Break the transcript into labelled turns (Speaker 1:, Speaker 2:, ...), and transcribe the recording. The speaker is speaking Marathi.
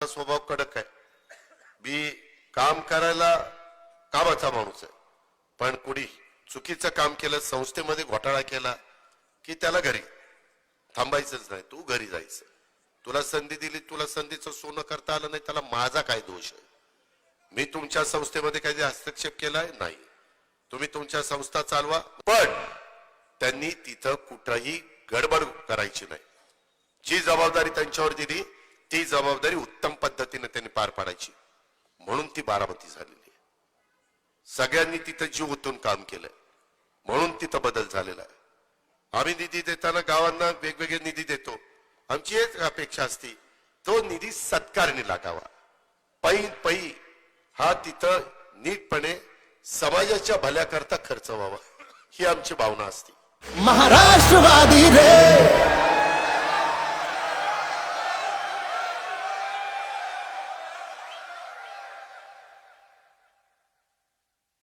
Speaker 1: स्वभाव कडक आहे. मी काम करायला कामाचा माणूस आहे, पण कुणी चुकीचं काम केलं, संस्थेमध्ये घोटाळा केला की त्याला घरी थांबायचंच नाही, तू घरी जायचं. तुला संधी दिली, तुला संधीचं सोनं करता आलं नाही, त्याला माझा काय दोष आहे? मी तुमच्या संस्थेमध्ये काही हस्तक्षेप केलाय नाही. तुम्ही तुमच्या संस्था चालवा, पण त्यांनी तिथं कुठंही गडबड करायची नाही. जी जबाबदारी त्यांच्यावर दिली ती जबाबदारी उत्तम पद्धतीने त्यांनी पार पाडायची, म्हणून ती बारामती झालेली आहे. सगळ्यांनी तिथं जीव ओतून काम केलंय, म्हणून तिथं बदल झालेला आहे. आम्ही निधी देताना गावांना वेगवेगळे निधी देतो. आमची एक अपेक्षा असते, तो निधी सत्कारणी लागावा. पै हा तिथं नीटपणे समाजाच्या भल्याकरता खर्च व्हावा, ही आमची भावना असते.
Speaker 2: महाराष्ट्रवादी रे